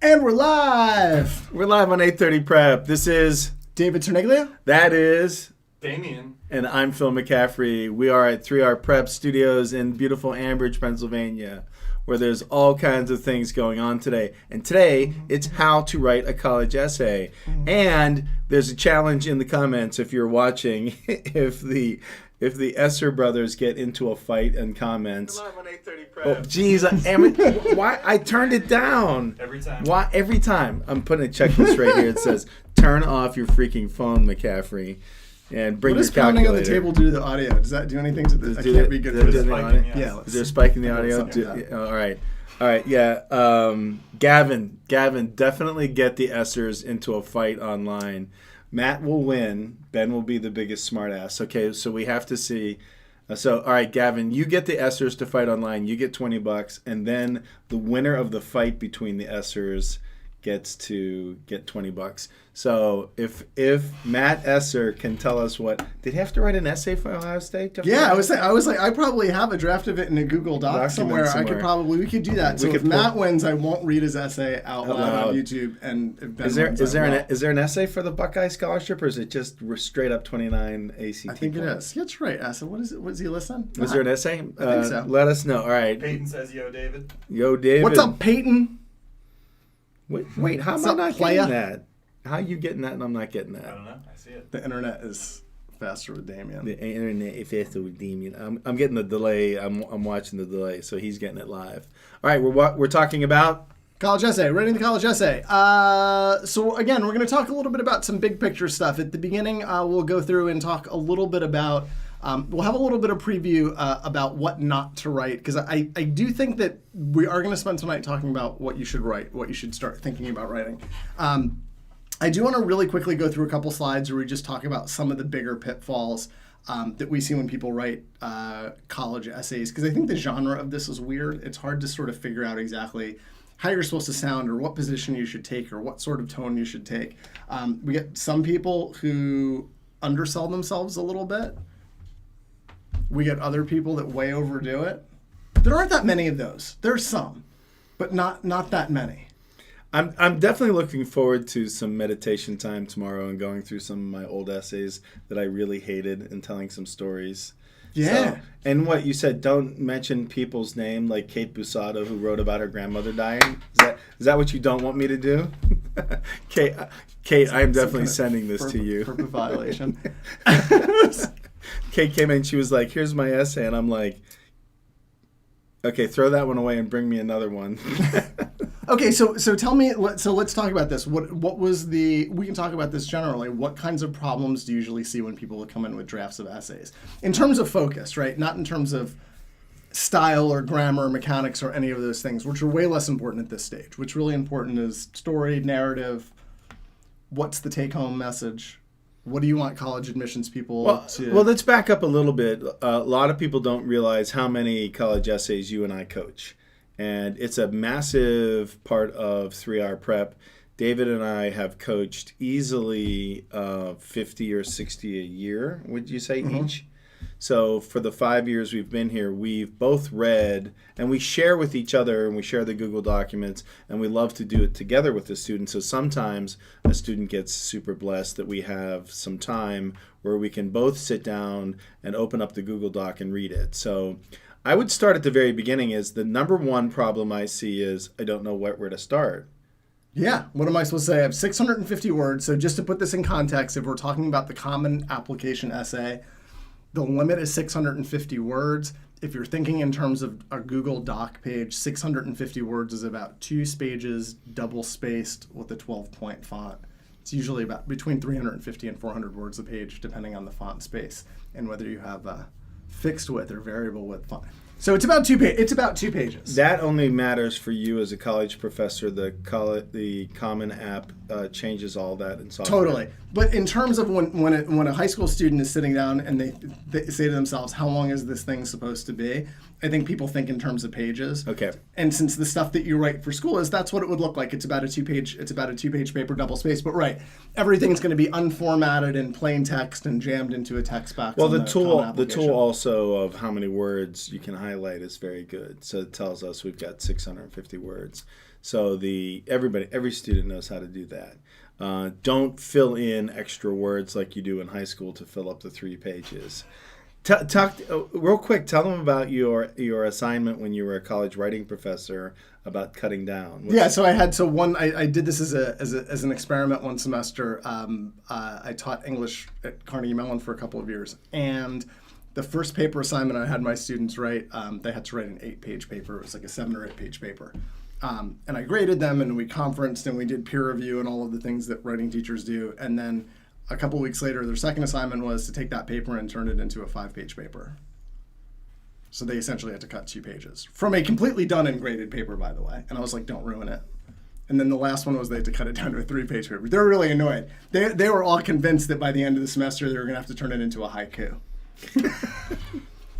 And we're live! We're live on 8:30 Prep. This is David Terniglia. That is Damien. And I'm Phil McCaffrey. We are at 3R Prep Studios in beautiful Ambridge, Pennsylvania, where there's all kinds of things going on today. And today, it's how to write a college essay. And there's a challenge in the comments if you're watching, if the Esser brothers get into a fight and comments. We're live on 8:30 Prep. Oh, geez, why I turned it down? Every time. Why every time? I'm putting a checklist right here. It says, "Turn off your freaking phone, McCaffrey, and bring What your does pounding on the calculator." table do to the audio? Does that do anything to this? I Do can't it- be good do for it- this. do it- Spiking, Yeah, yes. let's Is there a spike in the audio? something like that. All right, yeah. Gavin, definitely get the Essers into a fight online. Matt will win. Ben will be the biggest smartass. Okay, so we have to see. All right, Gavin, you get the Essers to fight online. You get $20, and then the winner of the fight between the Essers gets to get $20. So if Matt Esser can tell us did he have to write an essay for Ohio State? Yeah, I was like, I probably have a draft of it in a Google Doc somewhere. We could do that. So if Matt wins, I won't read his essay out loud on YouTube. And if Ben wins, is there an essay for the Buckeye Scholarship, or is it just straight up 29 ACT? I think it points? is. That's right, Asa. What is it? Was he listening? Was there an essay? I think so. Let us know. All right. Peyton says, "Yo, David." Yo, David. What's up, Peyton? Wait, how am What's I up, not playa? getting that? How are you getting that and I'm not getting I that? don't know. I see it. The internet is faster with Damien. The internet is faster with Damien. I'm getting the delay. I'm watching the delay, so he's getting it live. All right, we're talking about College essay, writing the college essay. So again, we're going to talk a little bit about some big picture stuff. At the beginning, we'll go through and talk a little bit about, we'll have a little bit of preview about what not to write, because I do think that we are going to spend tonight talking about what you should write, what you should start thinking about writing. I do want to really quickly go through a couple slides where we just talk about some of the bigger pitfalls that we see when people write college essays, because I think the genre of this is weird. It's hard to sort of figure out exactly how you're supposed to sound or what position you should take or what sort of tone you should take. We get some people who undersell themselves a little bit. We get other people that way overdo it. There aren't that many of those. There's some, but not that many. I'm definitely looking forward to some meditation time tomorrow and going through some of my old essays that I really hated and telling some stories. Yeah. So, and what you said, don't mention people's name, like Kate Busato, who wrote about her grandmother dying. Is that what you don't want me to do? Kate, I'm definitely sending this to you. Purpose violation. Kate came in and she was like, "Here's my essay," and I'm like, "Okay, throw that one away and bring me another one." Okay, so tell me. So let's talk about this. What was the? We can talk about this generally. What kinds of problems do you usually see when people come in with drafts of essays? In terms of focus, right? Not in terms of style or grammar or mechanics or any of those things, which are way less important at this stage. What's really important is story, narrative. What's the take-home message? What do you want college admissions people to? Well, let's back up a little bit. A lot of people don't realize how many college essays you and I coach. And it's a massive part of 3R Prep. David and I have coached easily 50 or 60 a year, would you say, each? So for the 5 years we've been here, we've both read, and we share with each other, and we share the Google documents, and we love to do it together with the student. So sometimes a student gets super blessed that we have some time where we can both sit down and open up the Google Doc and read it. So I would start at the very beginning. Is the number one problem I see is I don't know where to start. Yeah, what am I supposed to say? I have 650 words. So just to put this in context, if we're talking about the common application essay, the limit is 650 words. If you're thinking in terms of a Google Doc page, 650 words is about 2 pages, double spaced with a 12-point font. It's usually about between 350 and 400 words a page, depending on the font space and whether you have a fixed width or variable width font. So it's about 2 pages. That only matters for you as a college professor. The Common App changes all that in software. Totally. But in terms of when a high school student is sitting down and they say to themselves, how long is this thing supposed to be? I think people think in terms of pages. Okay. And since the stuff that you write for school is, that's what it would look like. It's about a 2-page paper, double spaced. But right, everything's going to be unformatted in plain text and jammed into a text box. Well, on the tool application. also of how many words you can highlight is very good. So it tells us we've got 650 words. So every student knows how to do that. Don't fill in extra words like you do in high school to fill up the 3 pages. Talk real quick. Tell them about your assignment when you were a college writing professor about cutting down. So I did this as an experiment one semester. I taught English at Carnegie Mellon for a couple of years, and the first paper assignment I had my students write, they had to write an 8-page paper. It was like a 7 or 8 page paper. And I graded them, and we conferenced, and we did peer review and all of the things that writing teachers do. And then a couple weeks later, their second assignment was to take that paper and turn it into a 5-page paper. So they essentially had to cut 2 pages from a completely done and graded paper, by the way. And I was like, don't ruin it. And then the last one was they had to cut it down to a 3-page paper. They were really annoyed. They were all convinced that by the end of the semester, they were going to have to turn it into a haiku.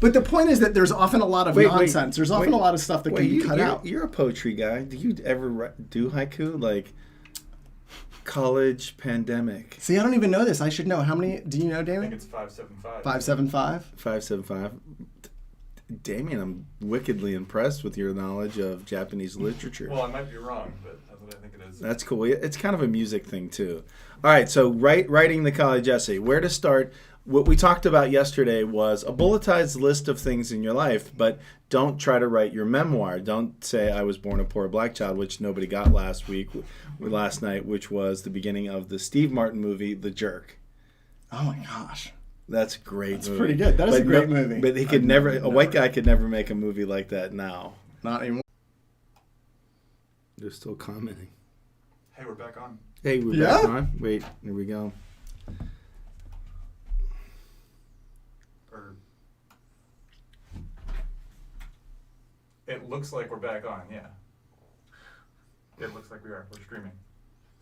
But the point is that there's often a lot of nonsense. There's often a lot of stuff that can be cut out. You're a poetry guy. Do you ever do haiku? Like college pandemic. See, I don't even know this. I should know. How many do you know, I Damien? think it's 575. 575? 575. Damien, I'm wickedly impressed with your knowledge of Japanese literature. Well, I might be wrong, but that's what I think it is. That's cool. It's kind of a music thing too. All right, so writing the college essay. Where to start? What we talked about yesterday was a bulletized list of things in your life, but don't try to write your memoir. Don't say I was born a poor black child, which nobody got last night, which was the beginning of the Steve Martin movie, The Jerk. Oh my gosh. That's a great movie. That's pretty good. That is a great movie. But a white guy could never make a movie like that now. Not anymore. They're still commenting. Hey, we're back on. Hey, we're back on. Wait, here we go. It looks like we're back on, yeah. It looks like we are. We're streaming.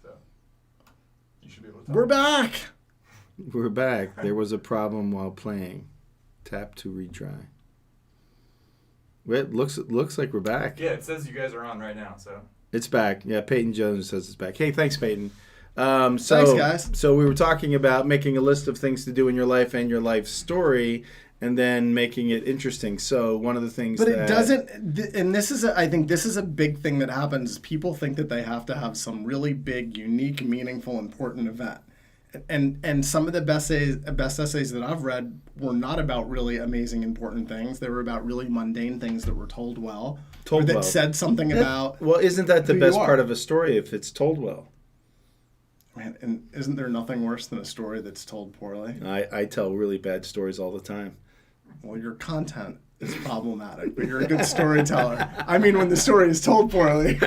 So, you should be able to tell. We're back. We're back. There was a problem while playing. Tap to retry. It looks like we're back. Yeah, it says you guys are on right now, so. It's back. Yeah, Peyton Jones says it's back. Hey, thanks, Peyton. Thanks, guys. So we were talking about making a list of things to do in your life and your life story, and then making it interesting. So one of the things But it doesn't, and I think this is a big thing that happens. People think that they have to have some really big, unique, meaningful, important event. And some of the best essays that I've read were not about really amazing, important things. They were about really mundane things that were told well. Or that said something about Well, isn't that the who best you are. part of a story if it's told well? Man, and isn't there nothing worse than a story that's told poorly? I tell really bad stories all the time. Well, your content is problematic, but you're a good storyteller. I mean, when the story is told poorly.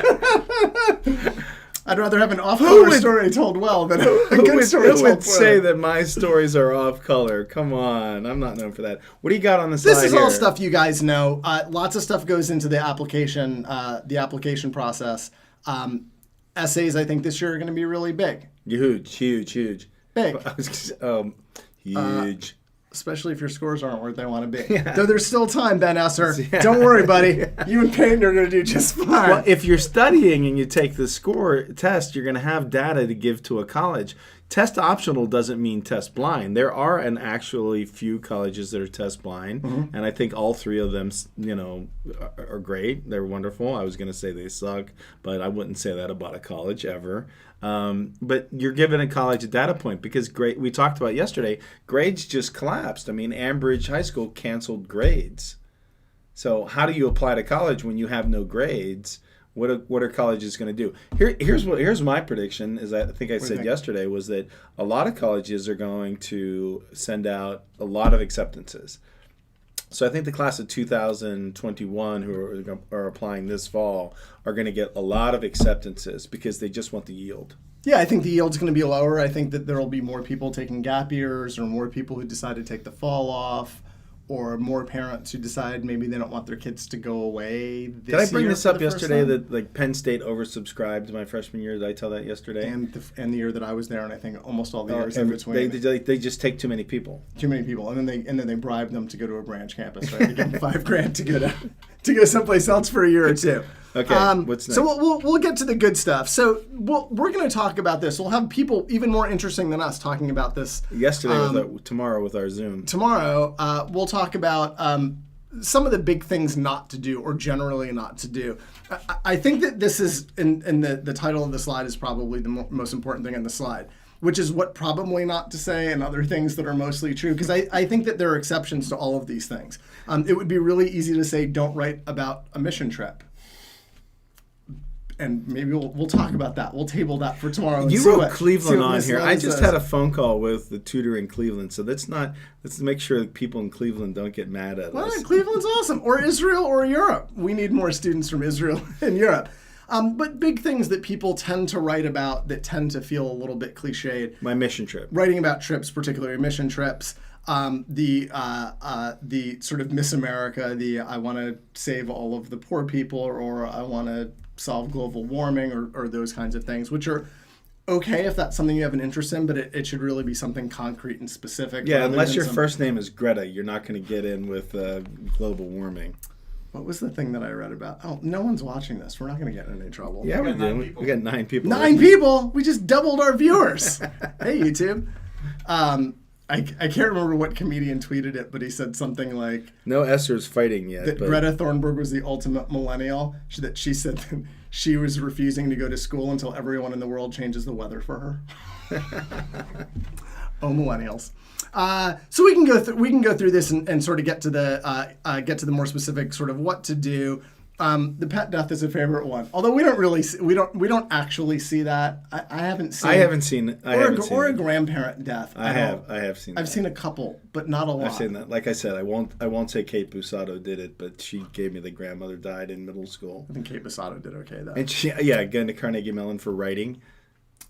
I'd rather have an off-color story told well than a good story told Who poorly. would say that my stories are off-color? Come on. I'm not known for that. What do you got on the side This is here? all stuff you guys know. Lots of stuff goes into the application process. Essays, I think, this year are going to be really big. Huge. Big. Huge. Especially if your scores aren't where they want to be. Yeah. Though there's still time, Ben Esser. Yeah. Don't worry, buddy. You and Peyton are going to do just fine. Well, if you're studying and you take the score test, you're going to have data to give to a college. Test optional doesn't mean test blind. There are actually few colleges that are test blind, and I think all 3 of them, are great. They're wonderful. I was going to say they suck, but I wouldn't say that about a college ever. But you're giving a college a data point because we talked about yesterday, grades just collapsed. I mean, Ambridge High School canceled grades. So how do you apply to college when you have no grades? What are colleges going to do? Here's my prediction, as I think I said yesterday, was that a lot of colleges are going to send out a lot of acceptances. So I think the class of 2021 who are applying this fall are going to get a lot of acceptances because they just want the yield. Yeah, I think the yield's going to be lower. I think that there will be more people taking gap years or more people who decide to take the fall off or more parents who decide maybe they don't want their kids to go away this Did I bring year this for up the first yesterday time? that Penn State oversubscribed my freshman year? Did I tell that yesterday? And the year that I was there, and I think almost all the years in between. They just take too many people. Too many people, and then they bribe them to go to a branch campus, right? They give them $5,000 to go someplace else for a year or two. Okay, what's next? So we'll get to the good stuff. So we're going to talk about this. We'll have people even more interesting than us talking about this. Yesterday, tomorrow with our Zoom. Tomorrow, we'll talk about some of the big things not to do, or generally not to do. I think that this is, in the title of the slide is probably the most important thing in the slide, which is what probably not to say and other things that are mostly true, because I think that there are exceptions to all of these things. It would be really easy to say, don't write about a mission trip. And maybe we'll talk about that. We'll table that for tomorrow. You wrote Cleveland on here. I just had a phone call with the tutor in Cleveland, so let's make sure that people in Cleveland don't get mad at us. Cleveland's awesome. Or Israel or Europe. We need more students from Israel and Europe. But big things that people tend to write about that tend to feel a little bit cliched. My mission trip. Writing about trips, particularly mission trips. The sort of Miss America, I want to save all of the poor people, or I want to solve global warming, or those kinds of things, which are okay if that's something you have an interest in, but it should really be something concrete and specific. Yeah, unless your first name is Greta, you're not going to get in with global warming. What was the thing that I read about? Oh, no one's watching this. We're not going to get in any trouble. Yeah, we do. We got 9 people. 9 people? We just doubled our viewers. Hey, YouTube. I can't remember what comedian tweeted it, but he said something like, no Esther's fighting yet. That Greta Thunberg was the ultimate millennial. That she said that she was refusing to go to school until everyone in the world changes the weather for her. Oh, millennials. So we can go through this and sort of get to the more specific sort of what to do. The pet death is a favorite one, although we don't actually see that. I haven't seen a grandparent death. I have seen that. I've seen a couple, but not a lot. I've seen that. Like I said, I won't say Kate Busato did it, but she gave me the grandmother died in middle school. I think Kate Busato did okay though. And again to Carnegie Mellon for writing.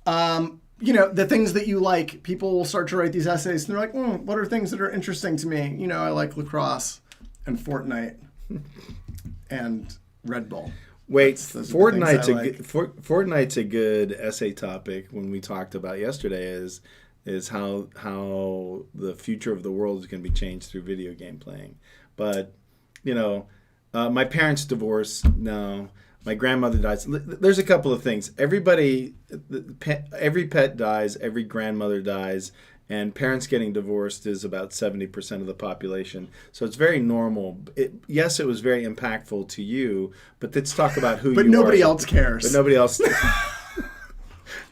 The things that you like, people will start to write these essays and they're like, what are things that are interesting to me? I like lacrosse and Fortnite and Red Bull. Wait, Fortnite's a good essay topic. When we talked about yesterday is how the future of the world is going to be changed through video game playing. But my parents divorced. No, my grandmother dies. There's a couple of things. Every pet dies. Every grandmother dies. And parents getting divorced is about 70% of the population. So it's very normal. Yes, it was very impactful to you, but let's talk about who you are. But nobody else cares. But nobody else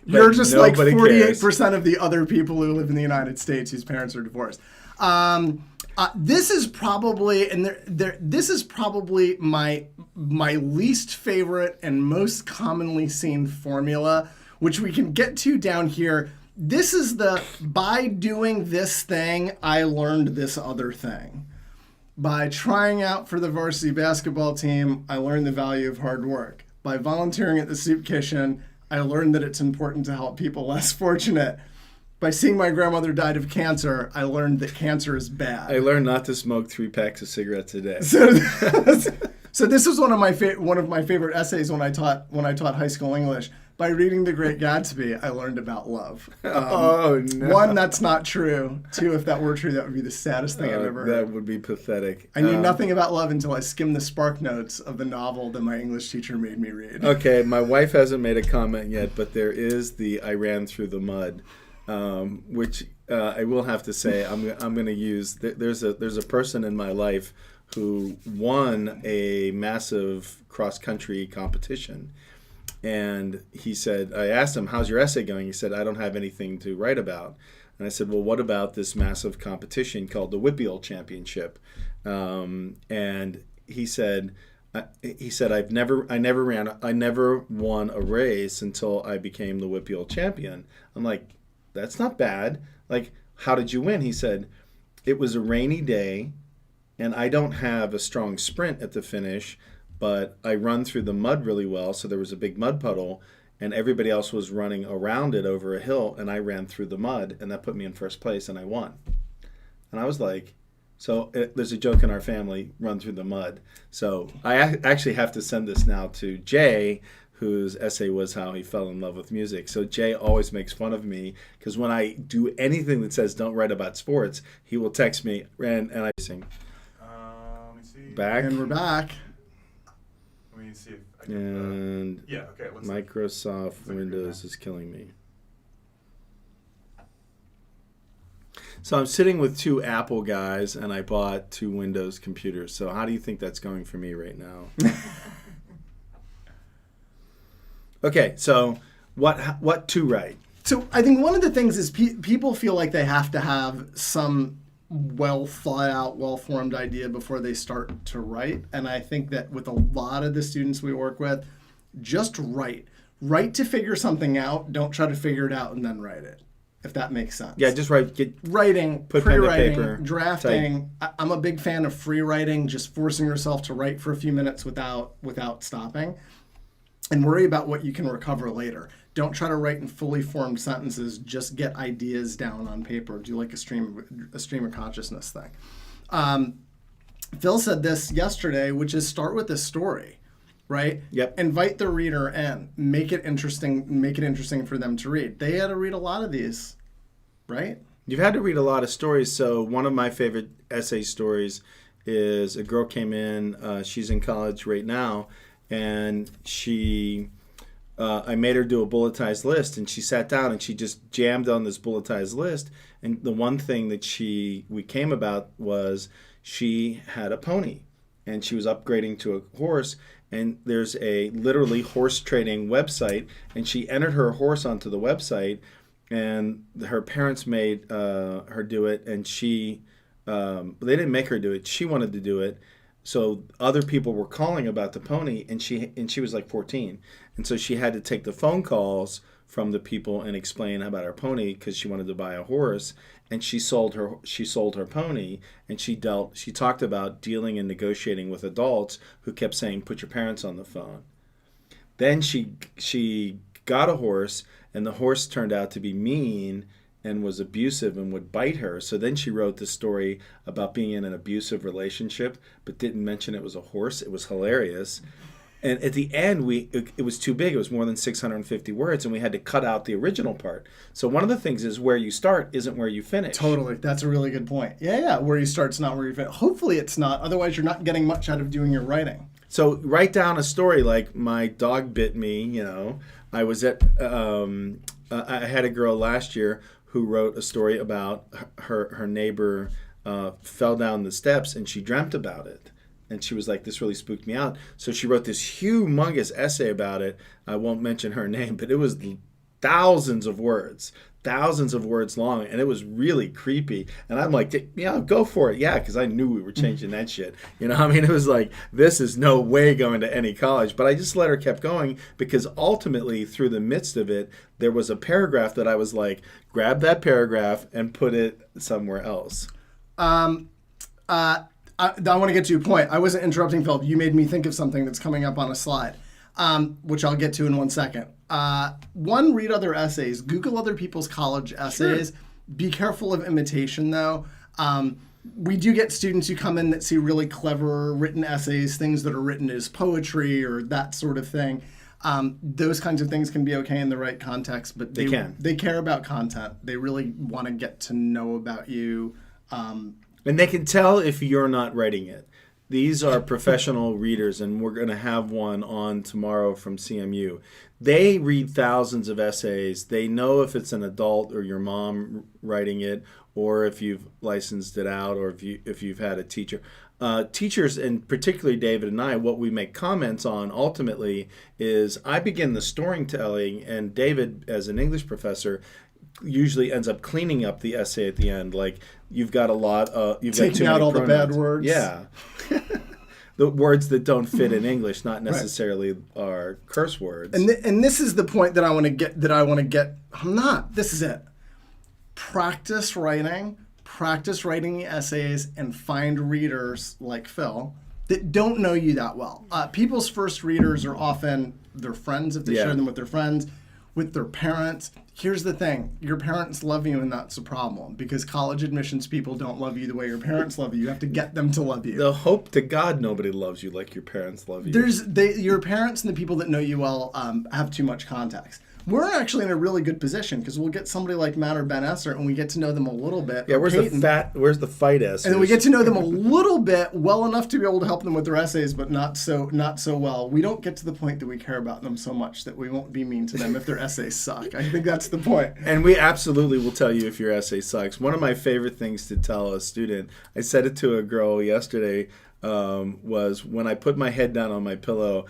You're just like 48% cares. Of the other people who live in the United States whose parents are divorced. This is probably my least favorite and most commonly seen formula, which we can get to down here. This is by doing this thing, I learned this other thing. By trying out for the varsity basketball team, I learned the value of hard work. By volunteering at the soup kitchen, I learned that it's important to help people less fortunate. By seeing my grandmother died of cancer, I learned that cancer is bad. I learned not to smoke 3 packs of cigarettes a day. So this was one of my favorite essays when I taught high school English. By reading The Great Gatsby, I learned about love. Oh, no. 1, that's not true. 2, if that were true, that would be the saddest thing I've ever heard. That would be pathetic. I knew nothing about love until I skimmed the spark notes of the novel that my English teacher made me read. Okay, my wife hasn't made a comment yet, but there is the I ran through the mud, which I will have to say I'm going to use. There's a person in my life who won a massive cross-country competition. And he said, I asked him, how's your essay going? He said, I don't have anything to write about. And I said, well, what about this massive competition called the WPIAL Championship? And he said, I never won a race until I became the WPIAL champion. I'm like, that's not bad. Like, how did you win? He said, it was a rainy day, and I don't have a strong sprint at the finish, but I run through the mud really well, so there was a big mud puddle, and everybody else was running around it over a hill, and I ran through the mud, and that put me in first place, and I won. And I was like, there's a joke in our family, run through the mud. So I actually have to send this now to Jay, whose essay was how he fell in love with music. So Jay always makes fun of me, because when I do anything that says don't write about sports, he will text me, and I sing. Let me see. Back. And we're back. Let me see if I can. And yeah, okay. Let's Microsoft Windows is killing me. So I'm sitting with two Apple guys, and I bought two Windows computers. So how do you think that's going for me right now? Okay, so what to write? So I think one of the things is people feel like they have to have some well thought out, well formed idea before they start to write. And I think that with a lot of the students we work with, just write. Write to figure something out. Don't try to figure it out and then write it, if that makes sense. Yeah, just write. Writing, put pen to pre-writing, paper, drafting. I'm a big fan of free writing, just forcing yourself to write for a few minutes without stopping. And worry about what you can recover later. Don't try to write in fully formed sentences. Just get ideas down on paper. Do like a stream of consciousness thing. Phil said this yesterday, which is start with a story, right? Yep. Invite the reader in. Make it interesting. Make it interesting for them to read. They had to read a lot of these, right? You've had to read a lot of stories. So one of my favorite essay stories is a girl came in. She's in college right now. And I made her do a bulletized list, and she sat down and she just jammed on this bulletized list. And the one thing that we came about was she had a pony, and she was upgrading to a horse. And there's a literally horse trading website, and she entered her horse onto the website, and her parents made her do it, and they didn't make her do it. She wanted to do it. So other people were calling about the pony, and she was like 14, and so she had to take the phone calls from the people and explain about her pony because she wanted to buy a horse, and she sold her pony, and she talked about dealing and negotiating with adults who kept saying put your parents on the phone. Then she got a horse, and the horse turned out to be mean and was abusive and would bite her. So then she wrote this story about being in an abusive relationship, but didn't mention it was a horse. It was hilarious. And at the end, it was too big. It was more than 650 words, and we had to cut out the original part. So one of the things is where you start isn't where you finish. Totally. That's a really good point. Yeah. Where you start's not where you finish. Hopefully it's not. Otherwise, you're not getting much out of doing your writing. So write down a story like my dog bit me, I was at, I had a girl last year who wrote a story about her neighbor fell down the steps, and she dreamt about it. And she was like, this really spooked me out. So she wrote this humongous essay about it. I won't mention her name, but it was thousands of words long, and it was really creepy. And I'm like, yeah, go for it. Yeah, because I knew we were changing that shit. It was like, this is no way going to any college. But I just let her keep going, because ultimately, through the midst of it, there was a paragraph that I was like, grab that paragraph and put it somewhere else. I want to get to your point. I wasn't interrupting, Phil. You made me think of something that's coming up on a slide, which I'll get to in 1 second. One, read other essays. Google other people's college essays. Sure. Be careful of imitation, though. We do get students who come in that see really clever written essays, things that are written as poetry or that sort of thing. Those kinds of things can be okay in the right context, but they care about content. They really want to get to know about you. And they can tell if you're not writing it. These are professional readers, and we're going to have one on tomorrow from CMU. They read thousands of essays. They know if it's an adult or your mom writing it, or if you've licensed it out, or if you've had a teacher. Teachers, and particularly David and I, what we make comments on ultimately is I begin the storytelling, and David, as an English professor, usually ends up cleaning up the essay at the end. Like, you've got a lot of... Taking out all pronouns. The bad words. Yeah. The words that don't fit in English, not necessarily are curse words. And this is the point that I want to get. I'm not. This is it. Practice writing the essays, and find readers like Phil that don't know you that well. People's first readers are often their friends, if they share them with their friends, with their parents. Here's the thing. Your parents love you, and that's a problem, because college admissions people don't love you the way your parents love you. You have to get them to love you. The hope to God nobody loves you like your parents love you. Your parents and the people that know you well have too much context. We're actually in a really good position because we'll get somebody like Matt or Ben Esser and we get to know them a little bit. Yeah, or where's Peyton, the fight S? and then we get to know them a little bit, well enough to be able to help them with their essays, but not so well. We don't get to the point that we care about them so much that we won't be mean to them if their essays suck. I think that's the point. And we absolutely will tell you if your essay sucks. One of my favorite things to tell a student, I said it to a girl yesterday, was when I put my head down on my pillow,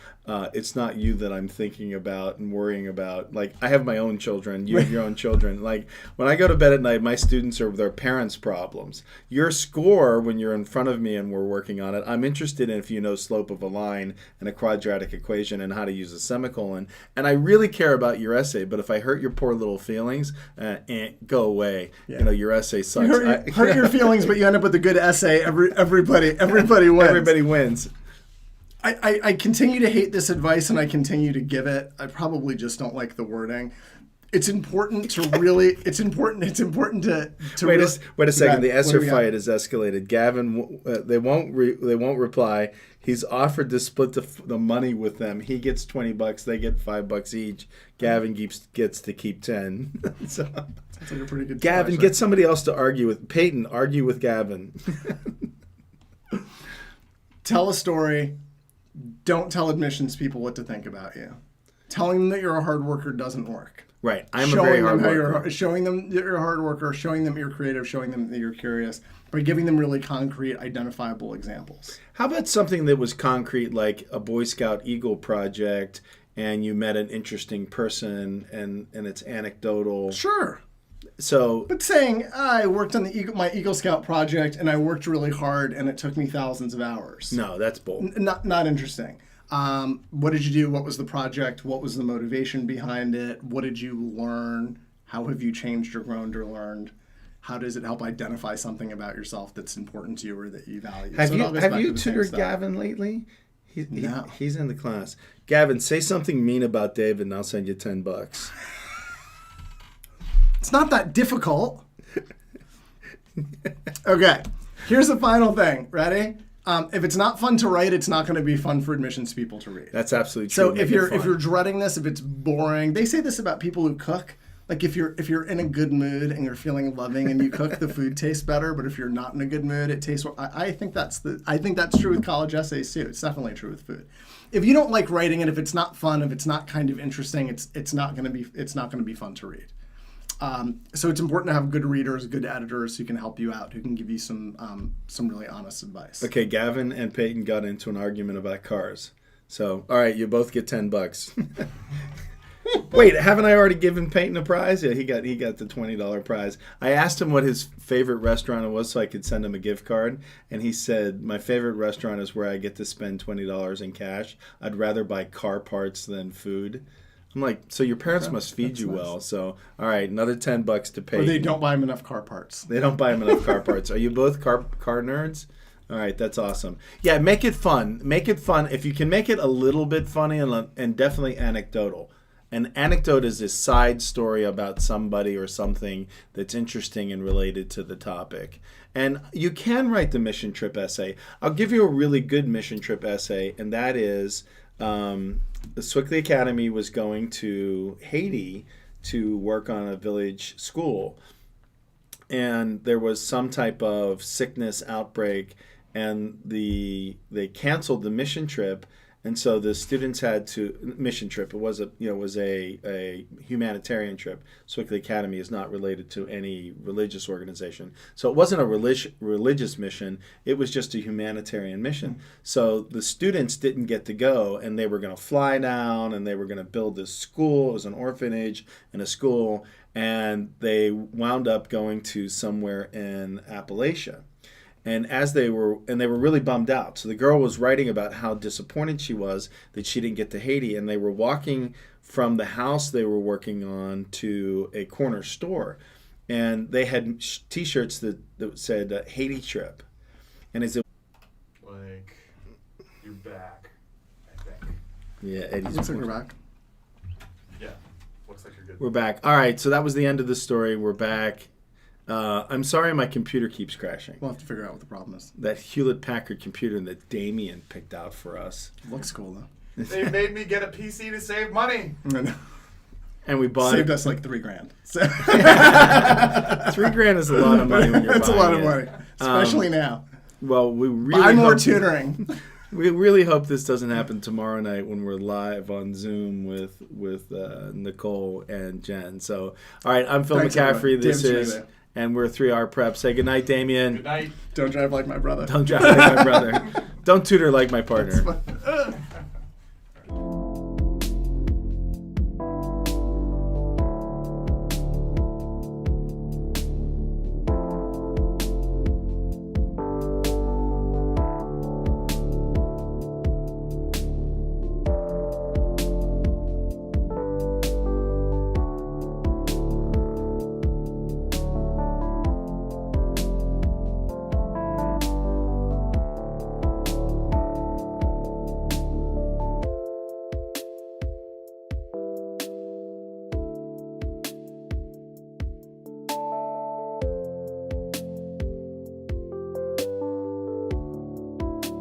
it's not you that I'm thinking about and worrying about. Like, I have my own children, you have your own children. Like, when I go to bed at night, my students are their parents' problems. Your score, when you're in front of me and we're working on it, I'm interested in if you know slope of a line and a quadratic equation and how to use a semicolon. And I really care about your essay, but if I hurt your poor little feelings, go away. Yeah. You know, your essay sucks. You hurt your feelings, but you end up with a good essay. Everybody wins. Everybody wins. I continue to hate this advice and I continue to give it. I probably just don't like the wording. It's important to really. It's important to Wait a second. The What do Esser we got? fight has escalated. Gavin, they won't reply. He's offered to split the money with them. He gets $20. They get $5 each. Gavin gets to keep 10. So, That's like a pretty good. Gavin, splash, get somebody else to argue with. Peyton, argue with Gavin. Tell a story. Don't tell admissions people what to think about you. Telling them that you're a hard worker doesn't work. Right. I'm a very hard worker. Showing them that you're a hard worker, showing them you're creative, showing them that you're curious, by giving them really concrete, identifiable examples. How about something that was concrete, like a Boy Scout Eagle project, and you met an interesting person, and it's anecdotal? Sure. So, But saying, I worked on my Eagle Scout project, and I worked really hard, and it took me thousands of hours. no, that's bull. Not interesting. What did you do? What was the project? What was the motivation behind it? What did you learn? How have you changed or grown or learned? How does it help identify something about yourself that's important to you or that you value? Have So it all goes you back to the same tutored stuff. Gavin lately? No. He's in the class. Gavin, say something mean about David, and I'll send you $10. It's not that difficult. Okay, here's the final thing. Ready? If it's not fun to write, it's not going to be fun for admissions people to read. That's absolutely true. So Make if it you're fun. dreading this, if it's boring, they say this about people who cook. Like if you're in a good mood and you're feeling loving and you cook, the food tastes better. But if you're not in a good mood, it tastes. I think that's true with college essays too. It's definitely true with food. If you don't like writing it, if it's not fun, if it's not kind of interesting, it's not going to be fun to read. So it's important to have good readers, good editors who can help you out, who can give you some really honest advice. Okay, Gavin and Peyton got into an argument about cars. So, all right, you both get $10. Wait, haven't I already given Peyton a prize? Yeah, he got the $20 prize. I asked him what his favorite restaurant was so I could send him a gift card, and he said, my favorite restaurant is where I get to spend $20 in cash. I'd rather buy car parts than food. I'm like, so your parents must feed you nice. well. So, all right, another $10 to pay. Or they don't buy them enough car parts. They don't buy him enough car parts. Are you both car nerds? All right, that's awesome. Yeah, make it fun. Make it fun. If you can make it a little bit funny and definitely anecdotal. An anecdote is a side story about somebody or something that's interesting and related to the topic. And you can write the mission trip essay. I'll give you a really good mission trip essay, and that is the Swickley Academy was going to Haiti to work on a village school. And there was some type of sickness outbreak, and they canceled the mission trip. And so the students had to mission trip. It was a humanitarian trip. Swickley Academy is not related to any religious organization, so it wasn't a religious mission. It was just a humanitarian mission. So the students didn't get to go, and they were going to fly down, and they were going to build this school. It was an orphanage and a school, and they wound up going to somewhere in Appalachia. And they were really bummed out. So the girl was writing about how disappointed she was that she didn't get to Haiti. And they were walking from the house they were working on to a corner store. And they had T-shirts that said Haiti trip. And is it Like, you're back, I think. Yeah, Eddie's Looks like we're back. Yeah, looks like you're good. We're back. All right, so that was the end of the story. We're back. I'm sorry my computer keeps crashing. We'll have to figure out what the problem is. That Hewlett-Packard computer that Damien picked out for us. Looks cool though. They made me get a PC to save money. and we bought Saved it. us like $3,000. So $3,000 is a lot of money when you're that's a lot of buying money, it. especially now. Well, we really Buy more hope, tutoring. we really hope this doesn't happen tomorrow night when we're live on Zoom with Nicole and Jen. So, all right, I'm Phil Thanks, McCaffrey. everyone. This David's is, right and we're 3R Prep. Say goodnight, Damien. Good night. Don't drive like my brother. Don't drive like my brother. Don't tutor like my partner. That's fine.